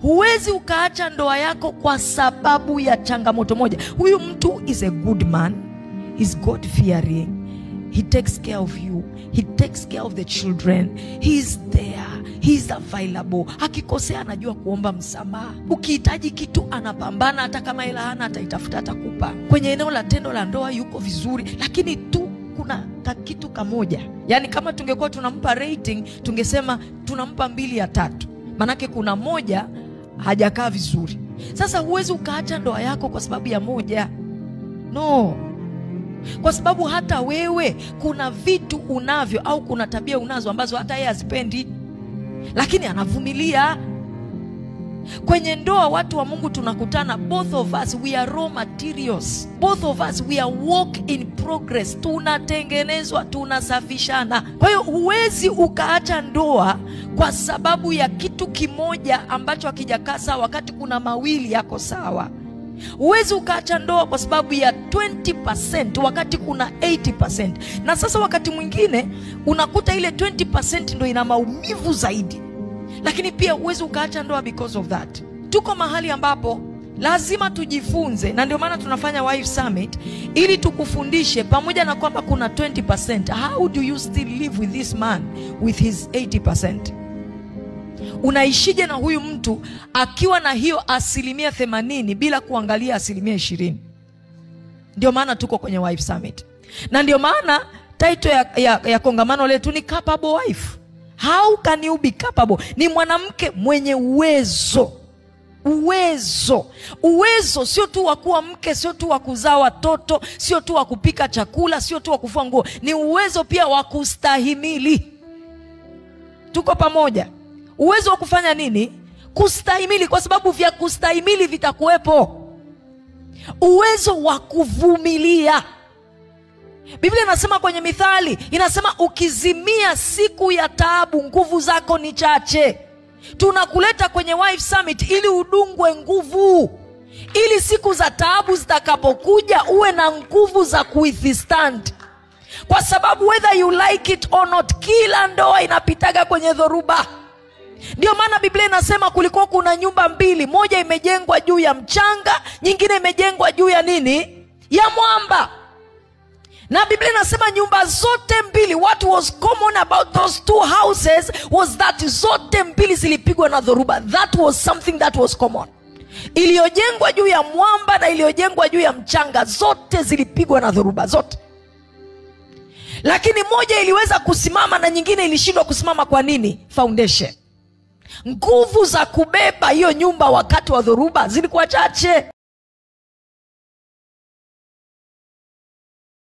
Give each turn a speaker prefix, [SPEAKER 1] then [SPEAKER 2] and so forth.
[SPEAKER 1] huwezi ukaacha ndoa yako kwa sababu ya changamoto moja. Huyu mtu is a good man, is God fearing, he takes care of you, he takes care of the children, he is there, he is available. Akikosea anajua kuomba msamaha. Ukihitaji kitu anapambana, hata kama hela hana ataitafuta, atakupa. Kwenye eneo la tendo la ndoa yuko vizuri, lakini tu kuna kitu kamoja. Yani kama tungekuwa tunampa rating, tungesema tunampa 2 ya 3. Manake kuna moja hajakaa vizuri. Sasa huwezi ukaacha ndoa yako kwa sababu ya moja. No. Kwa sababu hata wewe kuna vitu unavyo au kuna tabia unazo ambazo hata yeye hazipendi, lakini anavumilia. Kwenye ndoa watu wa Mungu tunakutana, both of us we are raw materials, both of us we are work in progress. Tunatengenezwa, tunasafishana. Kwa hiyo huwezi ukaacha ndoa kwa sababu ya kitu kimoja ambacho hakijakaa sawa wakati kuna mawili yako sawa. Huwezi ukaacha ndoa kwa sababu ya 20% wakati kuna 80%. Na sasa wakati mwingine unakuta ile 20% ndio ina maumivu zaidi. Lakini pia huwezi ukaacha ndoa because of that. Tuko mahali ambapo lazima tujifunze, na ndio maana tunafanya Wife Summit, ili tukufundishe pamoja na kwamba kuna 20%, how do you still live with this man with his 80%? Unaishije na huyu mtu akiwa na hiyo 80% bila kuangalia 20%? Ndio maana tuko kwenye Wife Summit. Na ndio maana title ya kongamano letu ni Capable Wife. How can you be capable? Ni mwanamke mwenye uwezo. Uwezo sio tu wa kuwa mke, sio tu wa kuzaa watoto, sio tu wa kupika chakula, sio tu wa kufua nguo. Ni uwezo pia wa kustahimili. Tuko pamoja? Uwezo wa kufanya nini? Kustahimili, kwa sababu vya kustahimili vitakuwepo. Uwezo wa kuvumilia. Biblia inasema kwenye Mithali, inasema ukizimia siku ya taabu, nguvu zako ni chache. Tunakuleta kwenye Wife Summit ili udungwe nguvu, ili siku za taabu zitakapokuja uwe na nguvu za kuwithstand. Kwa sababu whether you like it or not, kila ndoa inapitaga kwenye dhoruba. Ndio maana Biblia inasema kulikuwa kuna nyumba 2, moja imejengwa juu ya mchanga, nyingine imejengwa juu ya nini? Ya mwamba. Na Biblia inasema nyumba zote 2, what was common about those 2 houses was that zote 2 zilipigwa na dhoruba. That was something that was common. Iliyojengwa juu ya mwamba na iliyojengwa juu ya mchanga, zote zilipigwa na dhoruba zote. Lakini moja iliweza kusimama na nyingine ilishindwa kusimama. Kwa nini? Foundation. Nguvu za kubeba hiyo nyumba wakati wa dhoruba zilikuwa chache.